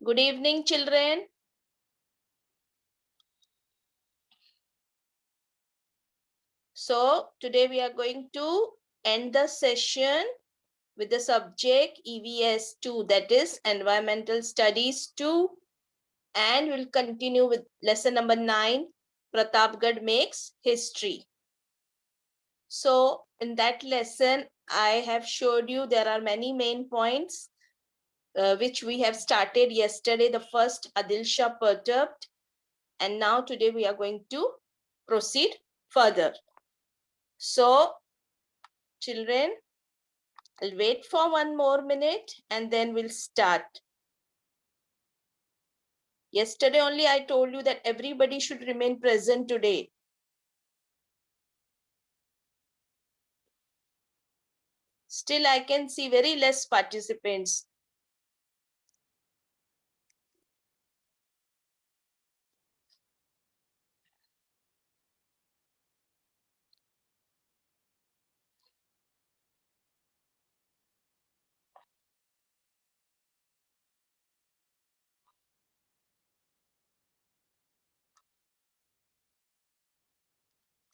Good evening, children. So today we are going to end the session with the subject EVS 2, that is Environmental Studies 2, and we'll continue with lesson number 9, Pratapgarh makes history. So in that lesson, I have showed you there are many main points which we have started yesterday. The first, Adil Shah perturbed, and now today we are going to proceed further. So children, I'll wait for one more minute and then we'll start. Yesterday only I told you that everybody should remain present today. Still I can see very less participants.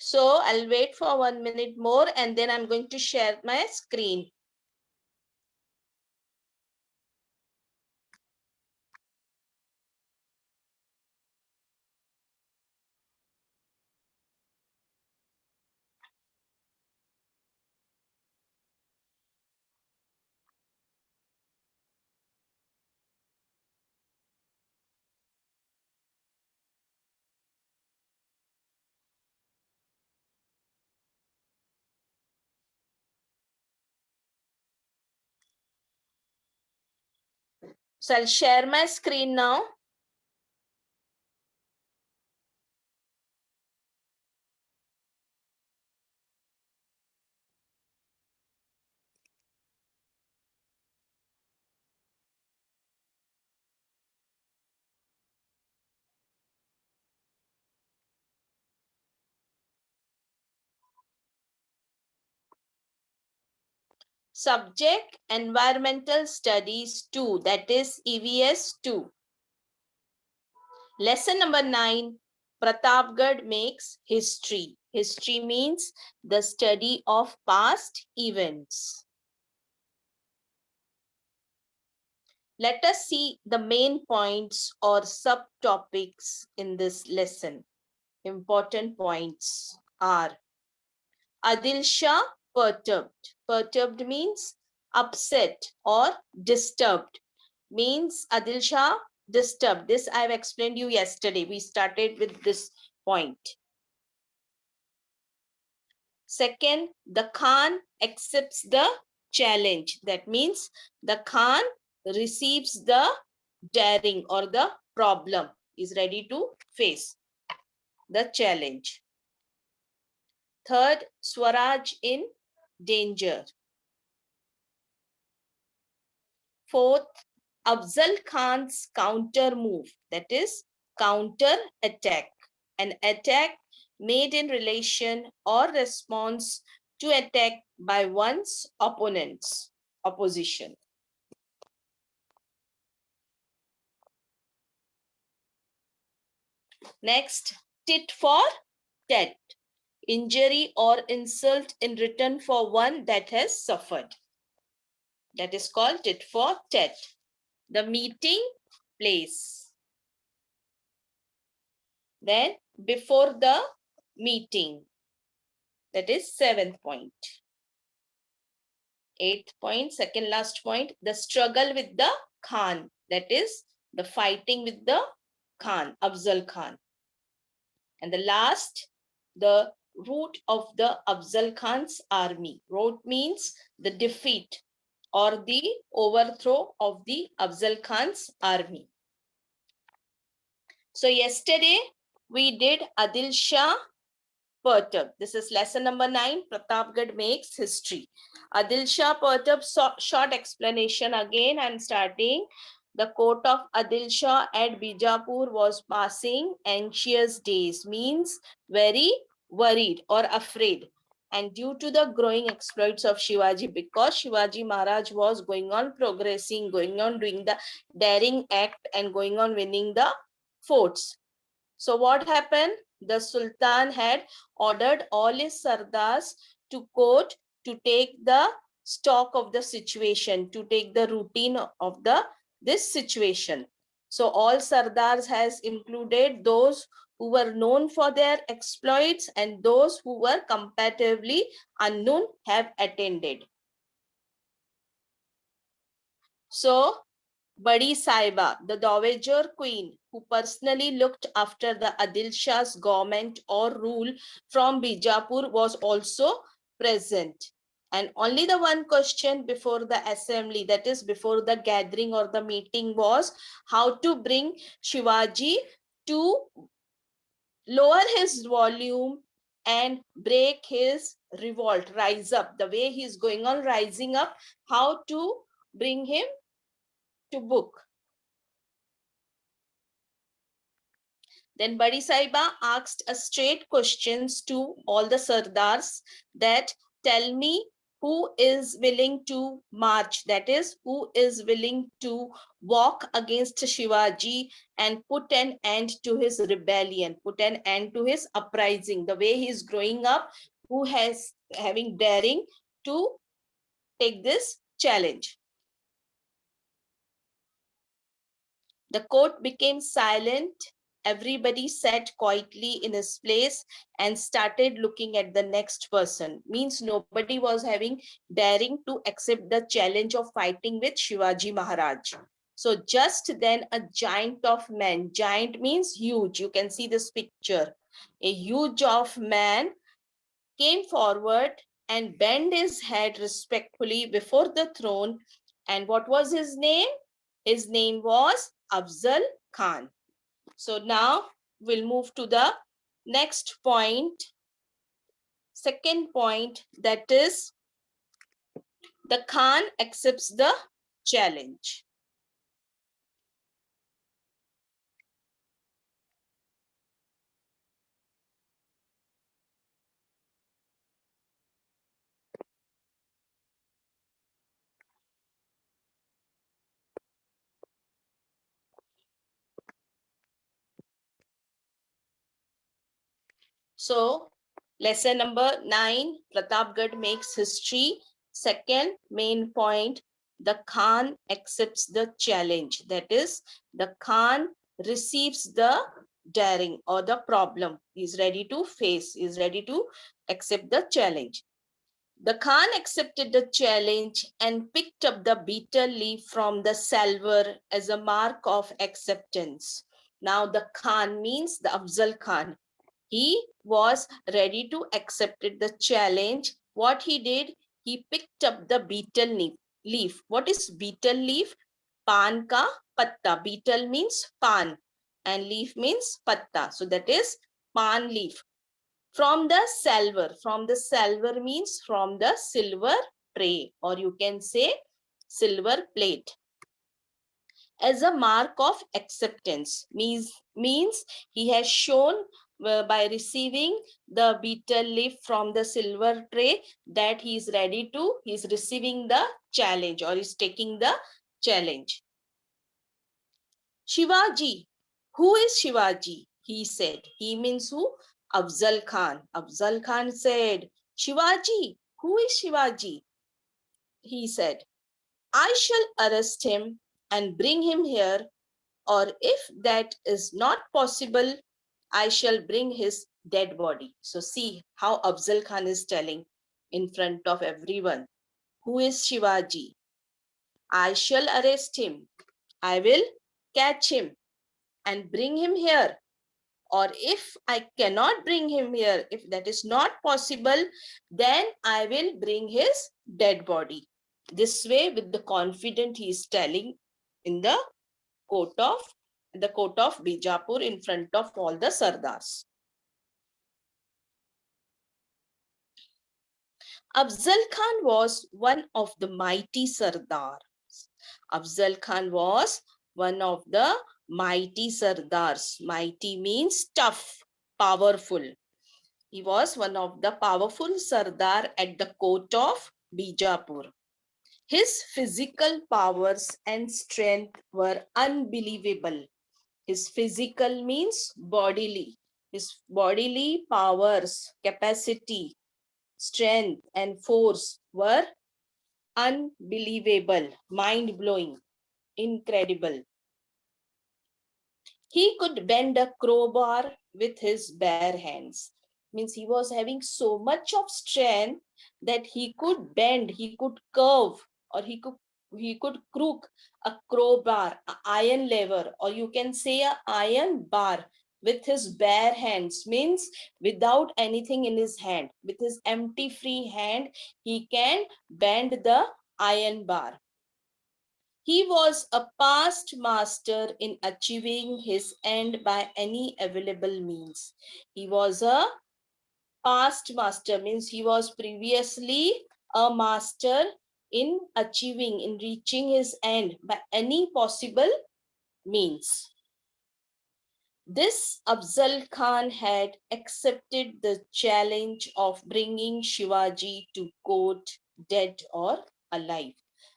So I'll wait for 1 minute more and then I'm going to share my screen. So I'll share my screen now. Subject Environmental Studies 2, that is EVS 2. Lesson number 9, Pratapgarh makes history. History means the study of past events. Let us see the main points or subtopics in this lesson. Important points are Adil Shah perturbed. Perturbed means upset or disturbed. Means Adil Shah disturbed. This I have explained you yesterday. We started with this point. Second, the Khan accepts the challenge. That means the Khan receives the daring or the problem, is ready to face the challenge. Third, Swaraj in danger. Fourth, Afzal Khan's counter move, that is counter attack, an attack made in relation or response to attack by one's opponents, opposition. Next, tit for tat, injury or insult in return for one that has suffered. That is called tit for tat. The meeting place. Then before the meeting. That is 7th point. 8th point, second last point, the struggle with the Khan. That is the fighting with the Khan, Afzal Khan. And the last, the rout of the Afzal Khan's army. Rout means the defeat or the overthrow of the Afzal Khan's army. So yesterday we did Adil Shah perturbed. This is lesson number 9. Pratapgarh makes history. Adil Shah perturbed, short explanation again. I'm starting. The court of Adil Shah at Bijapur was passing anxious days, means very worried or afraid. and due to the growing exploits of Shivaji, because Shivaji Maharaj was going on progressing, going on doing the daring act and going on winning the forts. So what happened? The Sultan had ordered all his Sardars to court to take the stock of the situation, to take the routine of this situation. So all Sardars has included those who were known for their exploits and those who were comparatively unknown have attended. So Badi Saiba, the Dowager Queen, who personally looked after the Adil Shah's government or rule from Bijapur, was also present. And only the one question before the assembly, that is before the gathering or the meeting, was how to bring Shivaji to lower his volume and break his revolt, rise up. The way he's going on rising up, how to bring him to book. Then Badi Saiba asked a straight questions to all the Sardars that tell me who is willing to march, that is, who is willing to walk against Shivaji and put an end to his rebellion, put an end to his uprising, the way he is growing up, who has having daring to take this challenge. The court became silent. Everybody sat quietly in his place and started looking at the next person. Means nobody was having daring to accept the challenge of fighting with Shivaji Maharaj. So just then a giant of men, giant means huge. You can see this picture. A huge of man came forward and bent his head respectfully before the throne. And what was his name? His name was Afzal Khan. So now we'll move to the next point. Second point, that is the Khan accepts the challenge. So lesson number 9, Pratapgarh makes history. Second main point, the Khan accepts the challenge. That is, the Khan receives the daring or the problem. He is ready to face, he is ready to accept the challenge. The Khan accepted the challenge and picked up the betel leaf from the salver as a mark of acceptance. Now the Khan means the Afzal Khan. He was ready to accept the challenge. What he did, he picked up the betel leaf. What is betel leaf? Pan ka patta. Betel means pan and leaf means patta. So that is pan leaf. From the salver means from the silver tray, or you can say silver plate, as a mark of acceptance. Means he has shown by receiving the betel leaf from the silver tray that he is ready to, he is receiving the challenge or is taking the challenge. Shivaji, who is Shivaji? He said. He means who? Afzal Khan. Afzal Khan said, Shivaji, who is Shivaji? He said, I shall arrest him and bring him here, or if that is not possible, I shall bring his dead body. So see how Afzal Khan is telling in front of everyone. Who is Shivaji? I shall arrest him. I will catch him and bring him here. Or if I cannot bring him here, if that is not possible, then I will bring his dead body. This way, with the confidence he is telling in the court of Bijapur in front of all the Sardars. Afzal Khan was one of the mighty Sardars. Afzal Khan was one of the mighty Sardars. Mighty means tough, powerful. He was one of the powerful Sardar at the court of Bijapur. His physical powers and strength were unbelievable. His physical means bodily. His bodily powers, capacity, strength, and force were unbelievable, mind blowing, incredible. He could bend a crowbar with his bare hands. Means he was having so much of strength that he could bend, he could curve, or he could crook a crowbar, an iron lever, or you can say a iron bar with his bare hands. Means without anything in his hand, with his empty free hand, he can bend the iron bar. He was a past master in achieving his end by any available means. He was a past master, means he was previously a master in achieving, in reaching his end by any possible means. This Afzal Khan had accepted the challenge of bringing Shivaji to court, dead or alive.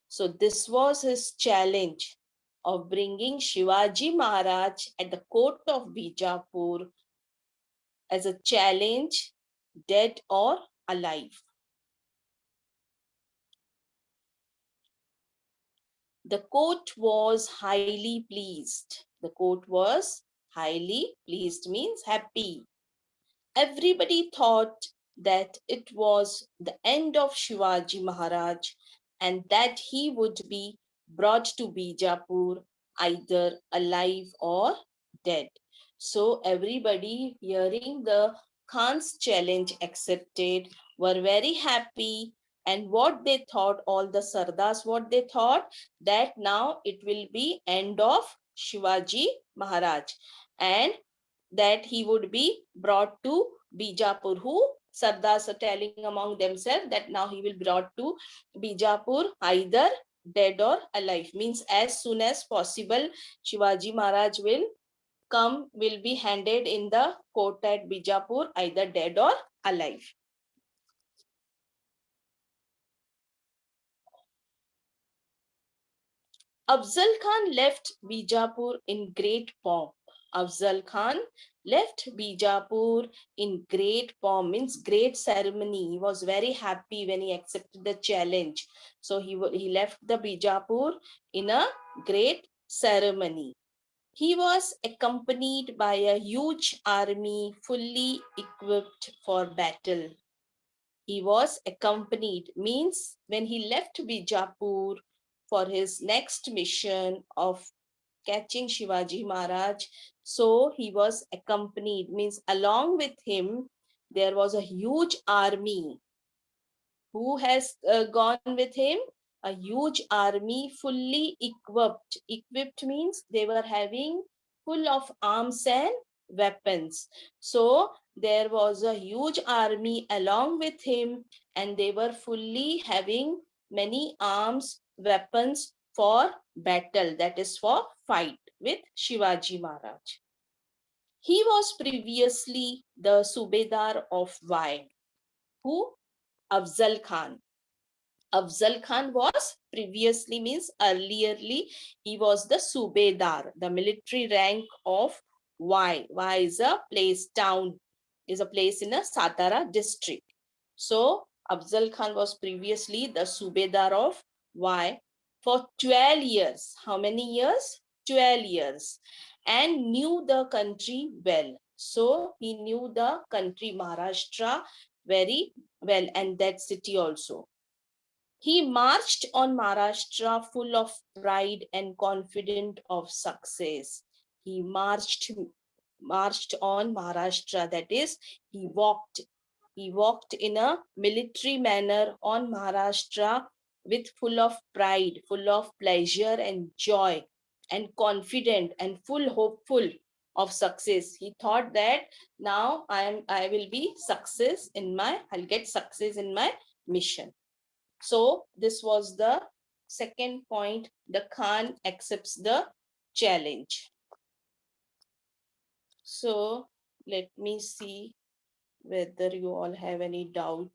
So this was his challenge of bringing Shivaji Maharaj at the court of Bijapur as a challenge, dead or alive. The court was highly pleased. The court was highly pleased means happy. Everybody thought that it was the end of Shivaji Maharaj and that he would be brought to Bijapur either alive or dead. So everybody hearing the Khan's challenge accepted were very happy, and what they thought, all the Sardars, what they thought, that now it will be end of Shivaji Maharaj and that he would be brought to Bijapur. Who? Sardars are telling among themselves that now he will be brought to Bijapur either dead or alive. Means as soon as possible, Shivaji Maharaj will be handed in the court at Bijapur either dead or alive. Afzal Khan left Bijapur in great pomp. Afzal Khan left Bijapur in great pomp, means great ceremony. He was very happy when he accepted the challenge. So he left the Bijapur in a great ceremony. He was accompanied by a huge army fully equipped for battle. He was accompanied means when he left Bijapur for his next mission of catching Shivaji Maharaj, so he was accompanied means along with him there was a huge army. Who has gone with him? A huge army fully equipped. Equipped means they were having full of arms and weapons. So there was a huge army along with him, and they were fully having many arms, weapons for battle, that is for fight with Shivaji Maharaj. He was previously the Subedar of Y. Who? Afzal Khan. Afzal Khan was previously, means earlierly, he was the Subedar, the military rank of Y. Y is a place, town, is a place in a Satara district. So Afzal Khan was previously the Subedar of Y for 12 years. How many years? 12 years. And knew the country well. So he knew the country Maharashtra very well, and that city also. He marched on Maharashtra full of pride and confident of success. He marched on Maharashtra, that is, he walked. He walked in a military manner on Maharashtra with full of pride, full of pleasure and joy, and confident and full hopeful of success. He thought that now I will be success in my, I'll get success in my mission. So this was the second point. The Khan accepts the challenge. So let me see. whether you all have any doubt.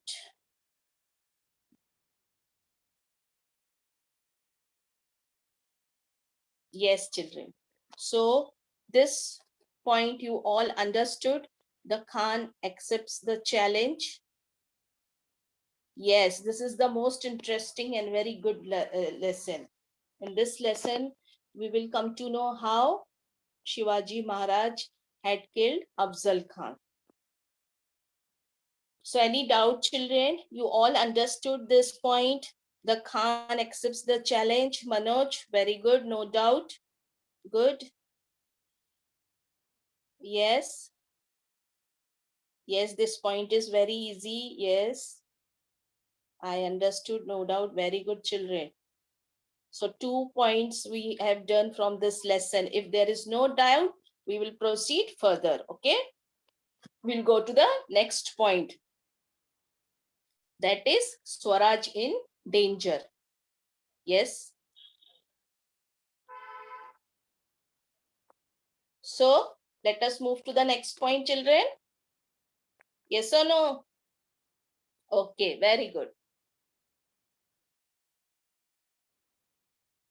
Yes, children. So this point you all understood. The Khan accepts the challenge. Yes, this is the most interesting and very good lesson. In this lesson, we will come to know how Shivaji Maharaj had killed Afzal Khan. So any doubt, children? You all understood this point. The Khan accepts the challenge. Manoj, very good, no doubt. Good. Yes. Yes, this point is very easy. Yes. I understood, no doubt. Very good, children. So 2 points we have done from this lesson. If there is no doubt, we will proceed further. Okay. We'll go to the next point. That is Swaraj in danger. Yes. So let us move to the next point, children. Yes or no? Okay, very good.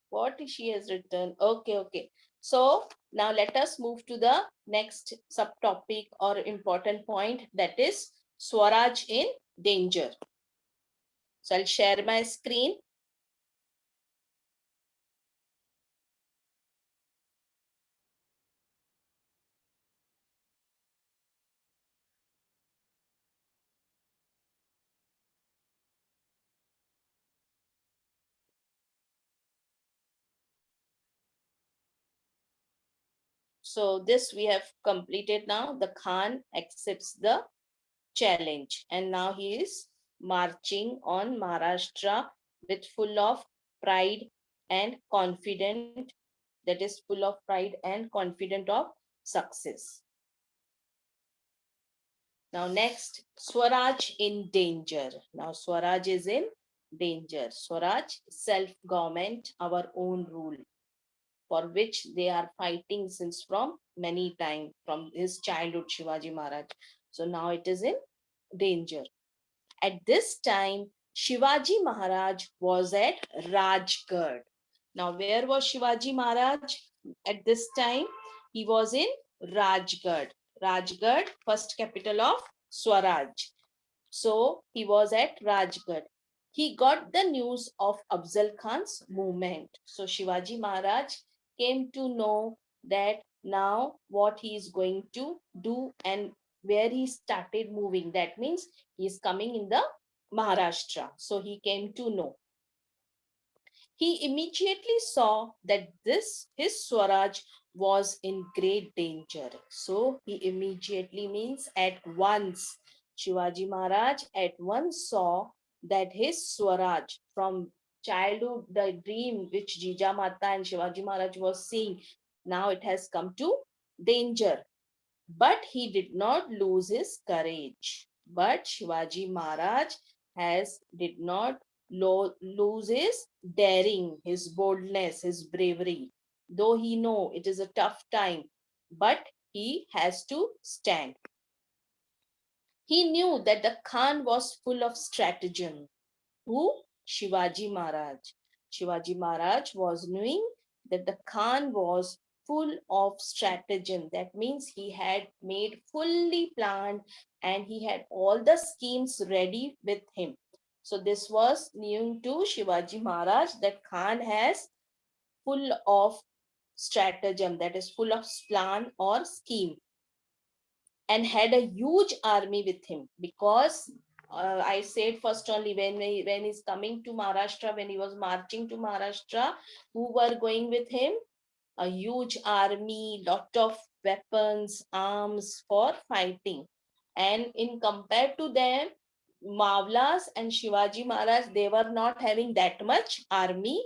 What she has written. Okay, okay. So now let us move to the next subtopic or important point, that is Swaraj in danger. So I'll share my screen. So this we have completed now. The Khan accepts the challenge and now he is marching on Maharashtra with full of pride and confident, that is full of pride and confident of success. Now next, Swaraj in danger. Now Swaraj is in danger. Swaraj, self-government, our own rule, for which they are fighting since from many time, from his childhood, Shivaji Maharaj. So now it is in danger. At this time, Shivaji Maharaj was at Rajgarh. Now, where was Shivaji Maharaj at this time? He was in Rajgarh. Rajgarh, first capital of Swaraj. So he was at Rajgarh. He got the news of Afzal Khan's movement. So Shivaji Maharaj came to know that now what he is going to do and where he started moving. That means he is coming in the Maharashtra. So he came to know. He immediately saw that this his Swaraj was in great danger. So he immediately means at once. Shivaji Maharaj at once saw that his Swaraj from childhood, the dream which Jijamata and Shivaji Maharaj was seeing, now it has come to danger. But he did not lose his courage. But Shivaji Maharaj did not lose his daring, his boldness, his bravery. Though he know it is a tough time, but he has to stand. He knew that the Khan was full of stratagem. Who? Shivaji Maharaj. Shivaji Maharaj was knowing that the Khan was full of stratagem. That means he had made fully planned and he had all the schemes ready with him. So this was new to Shivaji Maharaj, that Khan has full of stratagem, that is full of plan or scheme, and had a huge army with him because I said first only when he's coming to Maharashtra, when he was marching to Maharashtra, who were going with him? A huge army, lot of weapons, arms for fighting. And in compared to them, Mavlas and Shivaji Maharaj, they were not having that much army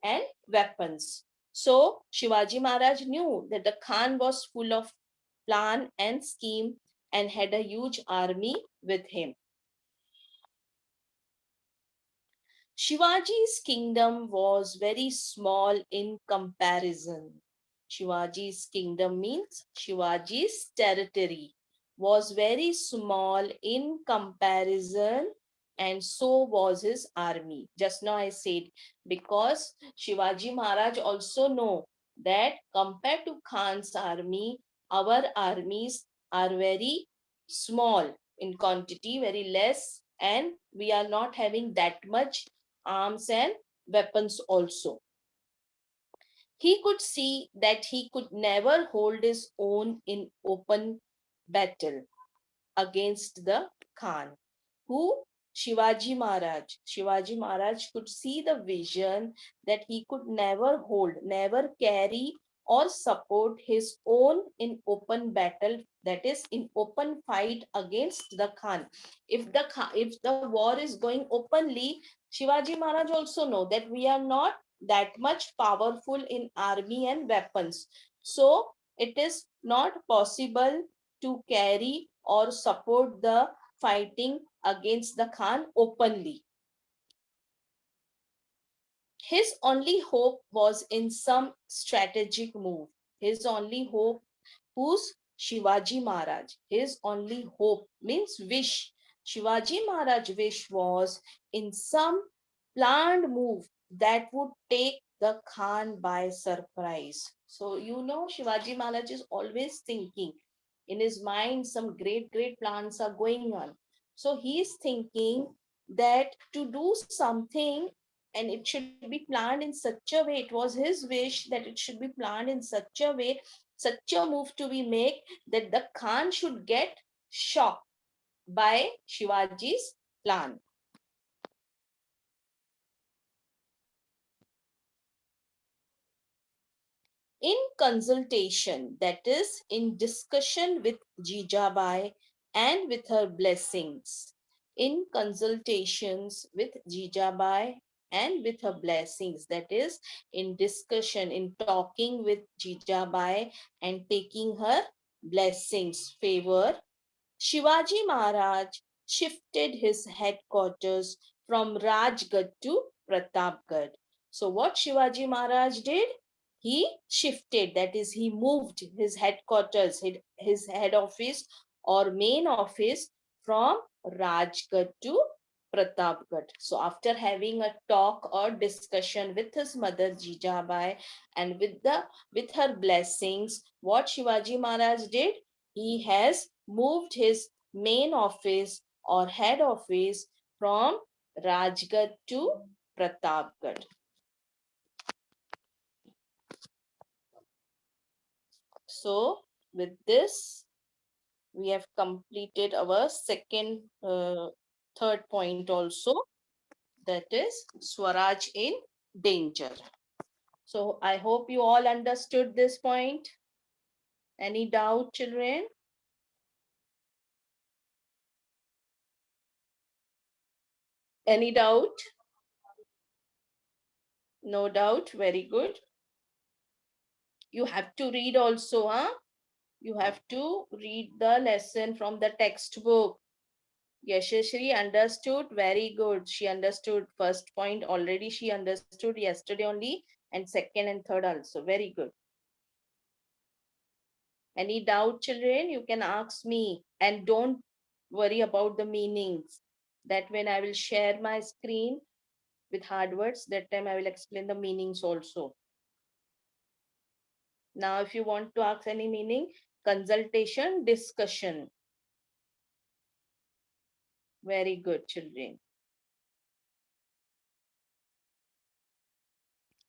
and weapons. So Shivaji Maharaj knew that the Khan was full of plan and scheme and had a huge army with him. Shivaji's kingdom was very small in comparison. Shivaji's kingdom means Shivaji's territory. was very small in comparison, and so was his army. Just now I said, because Shivaji Maharaj also know that compared to Khan's army, our armies are very small in quantity, very less, and we are not having that much arms and weapons also. He could see that he could never hold his own in open battle against the Khan, who Shivaji Maharaj. Shivaji Maharaj could see the vision that he could never hold, never carry or support his own in open battle, that is in open fight against the Khan. If the war is going openly, Shivaji Maharaj also know that we are not that much powerful in army and weapons. So it is not possible to carry or support the fighting against the Khan openly. His only hope was in some strategic move. His only hope, who's Shivaji Maharaj? His only hope means wish. Shivaji Maharaj wish was in some planned move that would take the Khan by surprise. So Shivaji Maharaj is always thinking in his mind some great plans are going on. So he is thinking that to do something, and it should be planned in such a way, it was his wish that it should be planned in such a way, such a move to be made that the Khan should get shocked by Shivaji's plan. In consultation, that is, in discussion with Jijabai and with her blessings, in consultations with Jijabai and with her blessings, that is, in discussion, in talking with Jijabai and taking her blessings, favor, Shivaji Maharaj shifted his headquarters from Rajgarh to Pratapgarh. So what Shivaji Maharaj did? He shifted, that is, he moved his headquarters, his head office or main office from Rajgarh to Pratapgarh. So after having a talk or discussion with his mother Jijabai and with her blessings, what Shivaji Maharaj did? He has moved his main office or head office from Rajgarh to Pratapgarh. So with this, we have completed our third point also, that is Swaraj in danger. So I hope you all understood this point. Any doubt, children? Any doubt? No doubt. Very good. You have to read also, huh? You have to read the lesson from the textbook. Yashashri understood. Very good. She understood first point already. She understood yesterday only, and second and third also. Very good. Any doubt, children? You can ask me, and don't worry about the meanings. That when I will share my screen with hard words, that time I will explain the meanings also. Now, if you want to ask any meaning, consultation, discussion. Very good, children.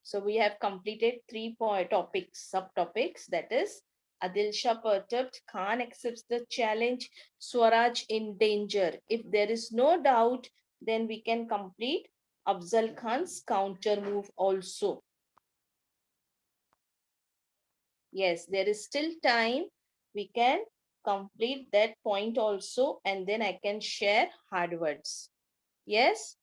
So we have completed 3 topics, subtopics, that is Adil Shah perturbed, Khan accepts the challenge, Swaraj in danger. If there is no doubt, then we can complete Afzal Khan's counter move also. Yes, there is still time. We can complete that point also, and then I can share hard words. Yes?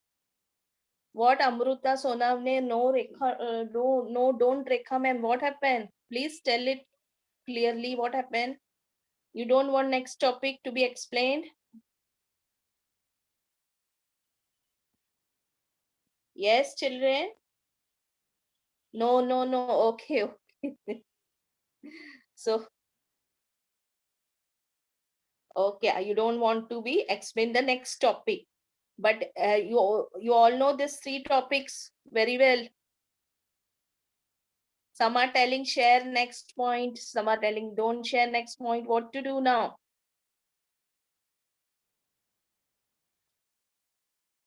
What Amruta Sonavne, no, Rekha, no, don't Rekha ma'am, what happened? Please tell it clearly what happened. You don't want next topic to be explained? Yes, children? No, no, no. Okay, okay. So, Okay, you don't want to be explain the next topic, but you all know these three topics very well. Some are telling share next point, some are telling don't share next point. What to do now?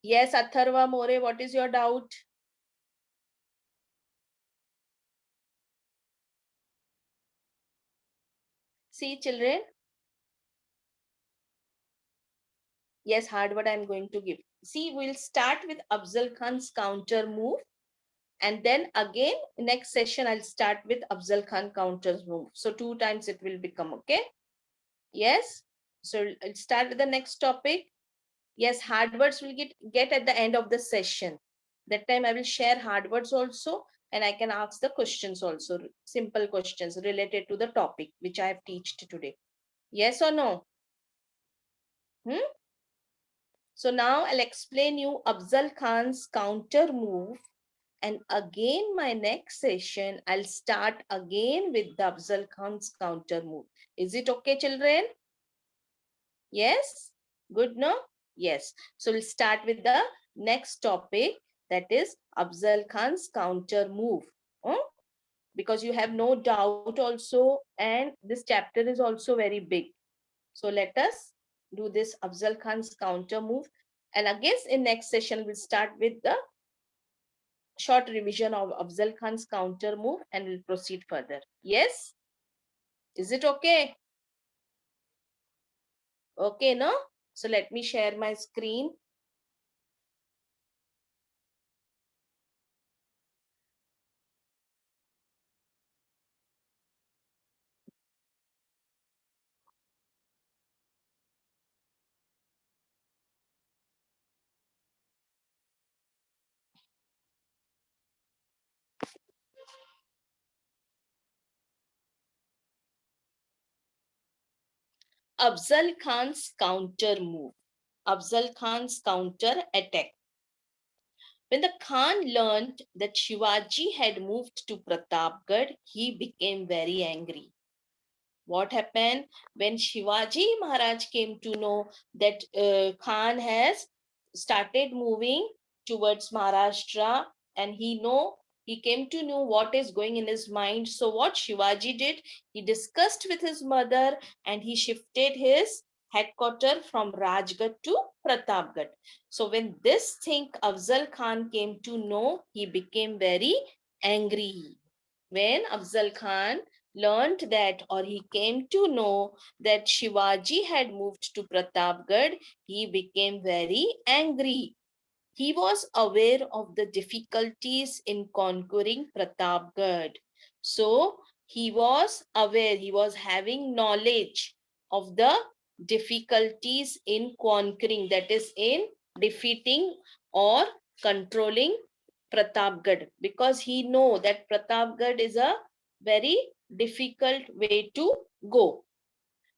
Yes, Atharva More, what is your doubt? See, children. Yes, hard word I'm going to give. See, we'll start with Afzal Khan's counter move. And then again, next session, I'll start with Afzal Khan counter move. So 2 times it will become, okay? Yes. So I'll start with the next topic. Yes, hard words will get at the end of the session. That time I will share hard words also, and I can ask the questions also, simple questions related to the topic which I have taught today. Yes or no? Hmm? So now I'll explain you Afzal Khan's counter move, and again my next session I'll start again with the Afzal Khan's counter move. Is it okay, children? Yes? Good, no? Yes. So we'll start with the next topic, that is Afzal Khan's counter move. Hmm? Because you have no doubt also, and this chapter is also very big. So let us do this Afzal Khan's counter move. And again, in next session, we'll start with the short revision of Afzal Khan's counter move and we'll proceed further. Yes? Is it okay? Okay, no? So let me share my screen. Afzal Khan's counter move. Afzal Khan's counter attack. When the Khan learned that Shivaji had moved to Pratapgarh, he became very angry. What happened when Shivaji Maharaj came to know that Khan has started moving towards Maharashtra, and he came to know what is going in his mind. So what Shivaji did, he discussed with his mother and he shifted his headquarters from Rajgarh to Pratapgarh. So when this thing Afzal Khan came to know, he became very angry. When Afzal Khan learned that, or he came to know that Shivaji had moved to Pratapgarh, he became very angry. He was aware of the difficulties in conquering Pratapgarh. So he was aware, he was having knowledge of the difficulties in conquering, that is, in defeating or controlling Pratapgarh, because he know that Pratapgarh is a very difficult way to go.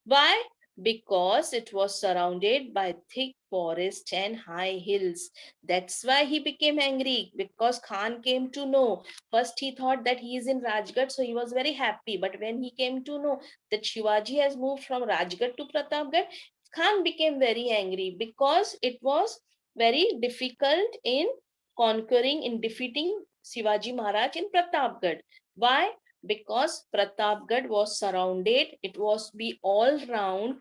Why? Because it was surrounded by thick forest and high hills. That's why he became angry, because Khan came to know. First, he thought that he is in Rajgarh, so he was very happy. But when he came to know that Shivaji has moved from Rajgarh to Pratapgarh, Khan became very angry because it was very difficult in conquering, in defeating Shivaji Maharaj in Pratapgarh. Why? Because Pratapgarh was surrounded, it was be all round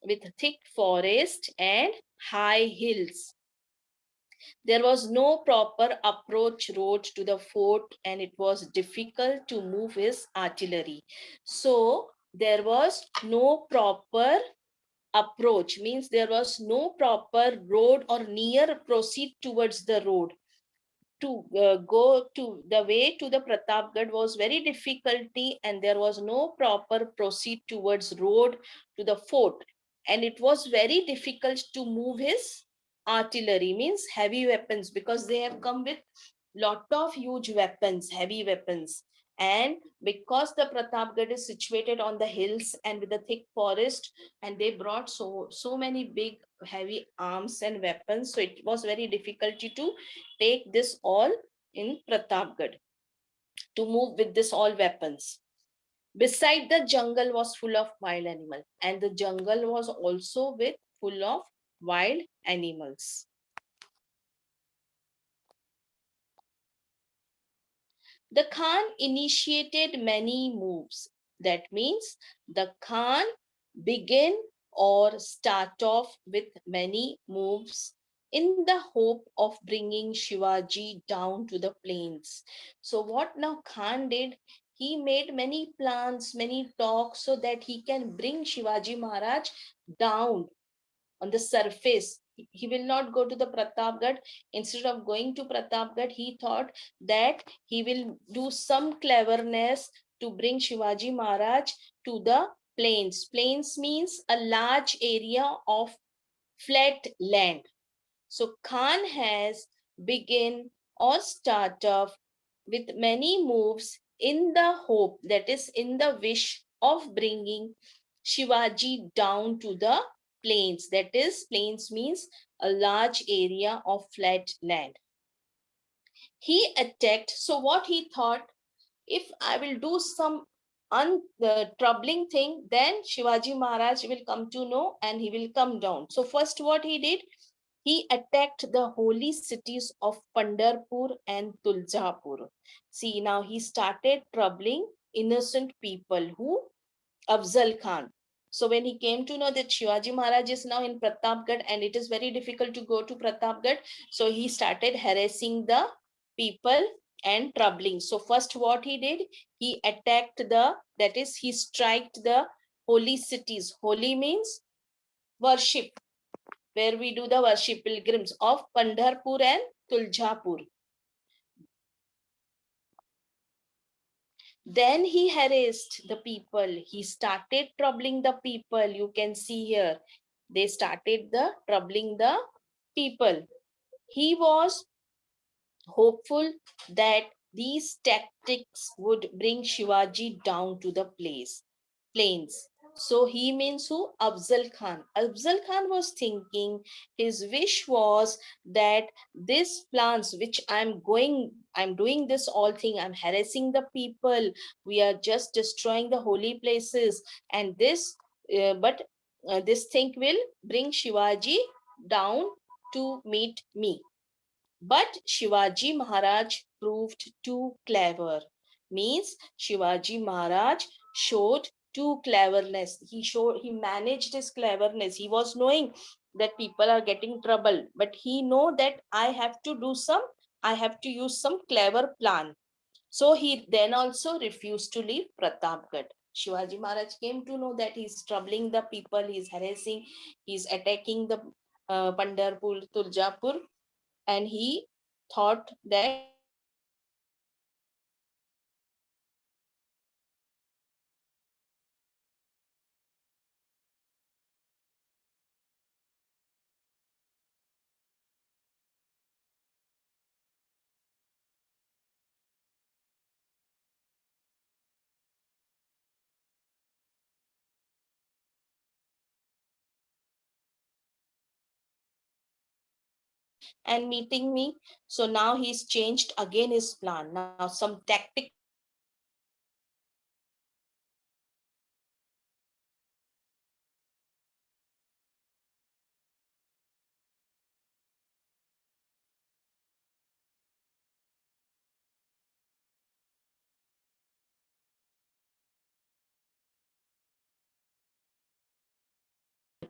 with thick forest and high hills. There was no proper approach road to the fort, and it was difficult to move his artillery. So there was no proper approach, means there was no proper road or near proceed towards the road. To go to the way to the Pratapgarh was very difficulty, and there was no proper proceed towards road to the fort, and it was very difficult to move his artillery, means heavy weapons, because they have come with lot of huge weapons, heavy weapons. And because the Pratapgarh is situated on the hills and with a thick forest, and they brought so many big heavy arms and weapons, so it was very difficult to take this all in Pratapgarh, to move with this all weapons. Beside the jungle was full of wild animal, and the jungle was also with full of wild animals. The Khan initiated many moves. That means the Khan begin or start off with many moves in the hope of bringing Shivaji down to the plains. So what now Khan did? He made many plans, many talks so that he can bring Shivaji Maharaj down on the surface. He will not go to the Pratapgarh. Instead of going to Pratapgarh, he thought that he will do some cleverness to bring Shivaji Maharaj to the plains. Plains means a large area of flat land. So Khan has begin or start off with many moves in the hope, that is in the wish of bringing Shivaji down to the plains. That is, plains means a large area of flat land. He attacked. So what he thought, if I will do some troubling thing, then Shivaji Maharaj will come to know and he will come down. So first what he did, he attacked the holy cities of Pandharpur and Tuljapur. See, now he started troubling innocent people. Who? Afzal Khan. So when he came to know that Shivaji Maharaj is now in Pratapgarh and it is very difficult to go to Pratapgarh, so he started harassing the people and troubling. So first what he did, he attacked that is, he striked the holy cities. Holy means worship, where we do the worship pilgrims of Pandharpur and Tuljapur. Then he harassed the people. He started troubling the people. You can see here. They started troubling the people. He was hopeful that these tactics would bring Shivaji down to the plains. So he means who? Afzal Khan. Afzal Khan was thinking, his wish was that this plans which I'm doing this all thing, I'm harassing the people, we are just destroying the holy places, and but this thing will bring Shivaji down to meet me. But Shivaji Maharaj proved too clever. Means Shivaji Maharaj showed too cleverness. He managed his cleverness. He was knowing that people are getting trouble, but he know that I have to use some clever plan. So he then also refused to leave Pratapgarh. Shivaji Maharaj came to know that he's troubling the people, he's harassing, he's attacking the Pandharpur, Tuljapur, and he thought that and meeting me. So now he's changed again his plan. Now some tactic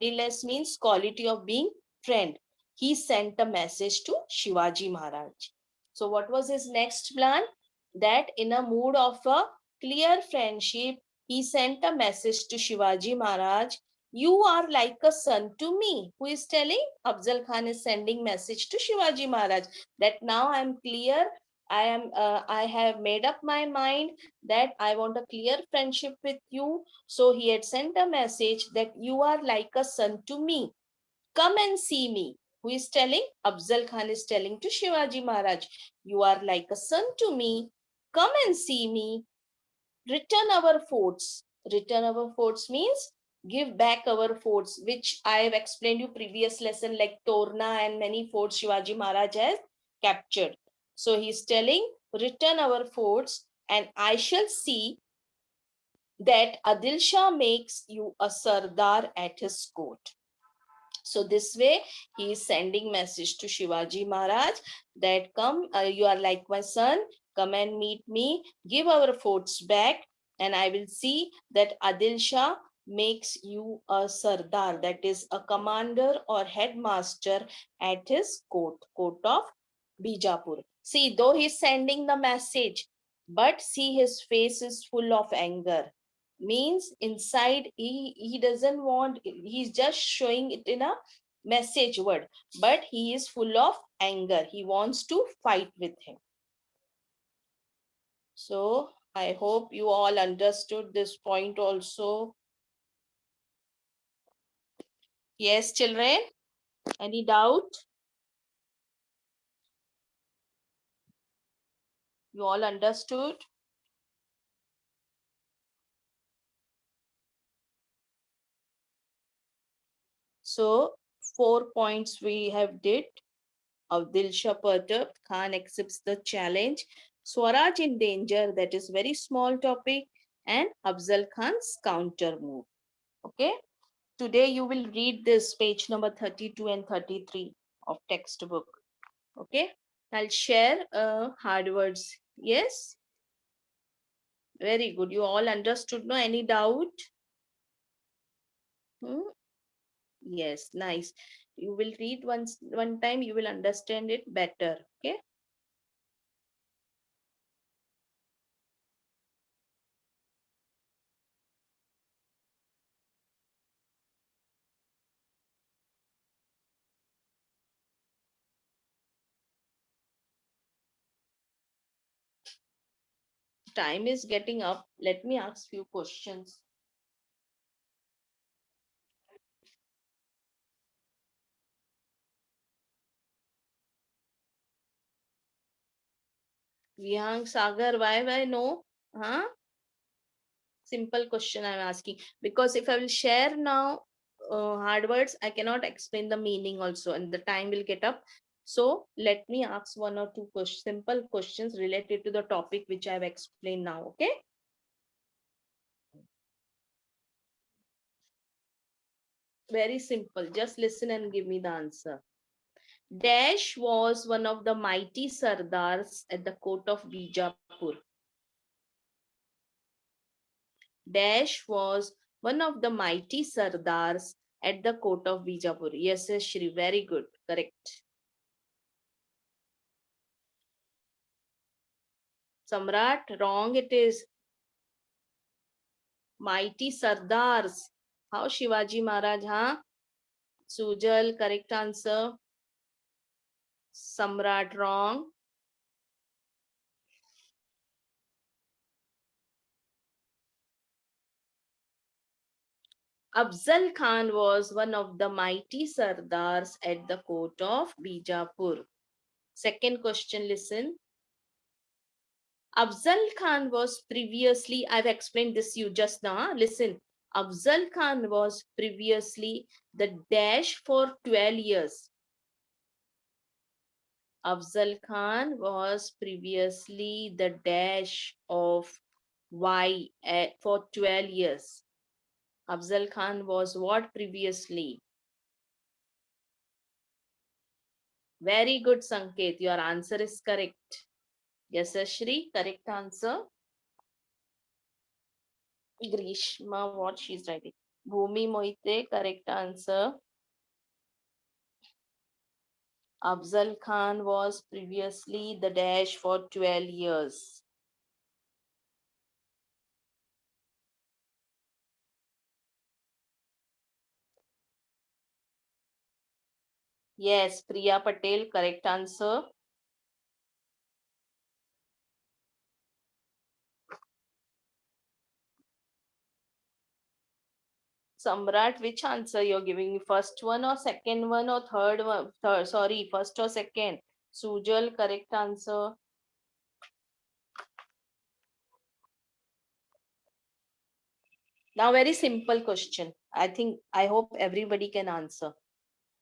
less means quality of being friend. He sent a message to Shivaji Maharaj. So what was his next plan? That in a mood of a clear friendship, he sent a message to Shivaji Maharaj. You are like a son to me. Who is telling? Afzal Khan is sending message to Shivaji Maharaj that now I am clear. I have made up my mind that I want a clear friendship with you. So he had sent a message that you are like a son to me. Come and see me. Who is telling? Afzal Khan is telling to Shivaji Maharaj, you are like a son to me. Come and see me. Return our forts. Return our forts means give back our forts, which I have explained you previous lesson, like Torna and many forts Shivaji Maharaj has captured. So he is telling, return our forts and I shall see that Adil Shah makes you a Sardar at his court. So this way he is sending message to Shivaji Maharaj that come, you are like my son, come and meet me, give our forts back, and I will see that Adil Shah makes you a Sardar, that is a commander or headmaster at his court of Bijapur. See, though he's sending the message, but see his face is full of anger. Means inside he doesn't want, he's just showing it in a message word, but he is full of anger. He wants to fight with him. So I hope you all understood this point also. Yes, children, any doubt? You all understood? So 4 points we have did. Abdul Shah Perturbed, Khan accepts the challenge. Swaraj in danger, that is very small topic, and Afzal Khan's counter move. Okay. Today you will read this page number 32 and 33 of textbook. Okay. I'll share hard words. Yes. Very good. You all understood. No, any doubt? Hmm? Yes, nice. You will read one time, you will understand it better. Okay. Time is getting up. Let me ask few questions. Vihang Sagar, why no? Huh? Simple question I'm asking. Because if I will share now hard words, I cannot explain the meaning also, and the time will get up. So let me ask one or two simple questions related to the topic which I've explained now. Okay. Very simple. Just listen and give me the answer. Dash was one of the mighty Sardars at the court of Bijapur. Dash was one of the mighty Sardars at the court of Bijapur. Yes, yes, Shri, very good. Correct. Samrat, wrong it is. Mighty Sardars. How Shivaji Maharaj, huh? Sujal, correct answer. Samrat, wrong. Afzal Khan was one of the mighty Sardars at the court of Bijapur. Second question, listen. Afzal Khan was previously, I've explained this you just now. Listen, Afzal Khan was previously the dash for 12 years. Afzal Khan was previously the dash of Y for 12 years. Afzal Khan was what previously? Very good, Sanket. Your answer is correct. Yes, Ashri, correct answer. Grishma, what she's writing. Bhumi Moite, correct answer. Afzal Khan was previously the dash for 12 years. Yes, Priya Patel, correct answer. Samrat, which answer you're giving me? First one or second one or third one? Sorry, first or second? Sujal, correct answer. Now, very simple question. I hope everybody can answer.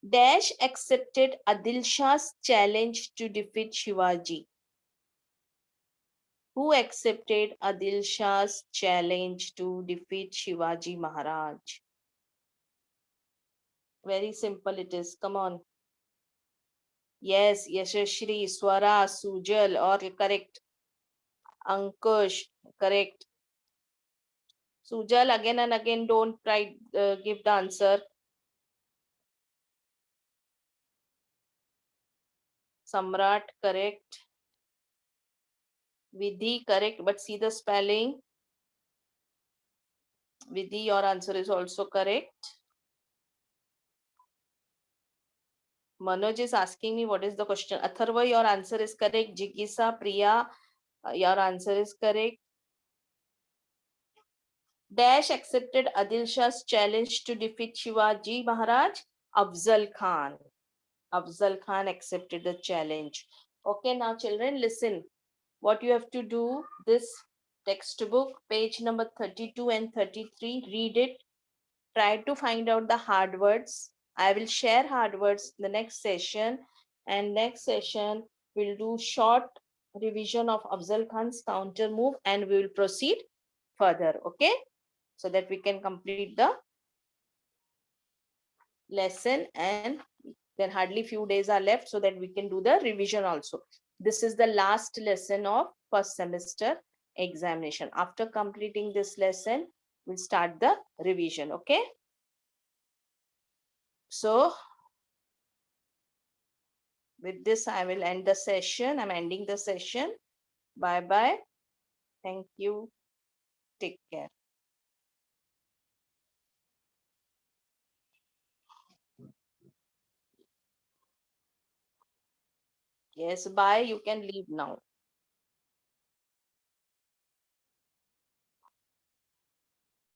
Dash accepted Adil Shah's challenge to defeat Shivaji. Who accepted Adil Shah's challenge to defeat Shivaji Maharaj? Very simple it is. Come on. Yes, Yashashri, Swara, Sujal, or correct. Ankush, correct. Sujal, again and again, don't try give the answer. Samrat, correct. Vidhi, correct. But see the spelling. Vidhi, your answer is also correct. Manoj is asking me what is the question. Atharva, your answer is correct. Jigisa, Priya, your answer is correct. Dash accepted Adil Shah's challenge to defeat Shivaji Maharaj. Afzal Khan. Afzal Khan accepted the challenge. Okay, now children, listen. What you have to do, this textbook, page number 32 and 33, read it. Try to find out the hard words. I will share hard words in the next session. And next session, we'll do short revision of Afzal Khan's counter move and we will proceed further. Okay? So that we can complete the lesson, and then hardly few days are left so that we can do the revision also. This is the last lesson of first semester examination. After completing this lesson, we'll start the revision. Okay? So with this, I will end the session. I'm ending the session. Bye bye. Thank you. Take care. Yes, bye. You can leave now.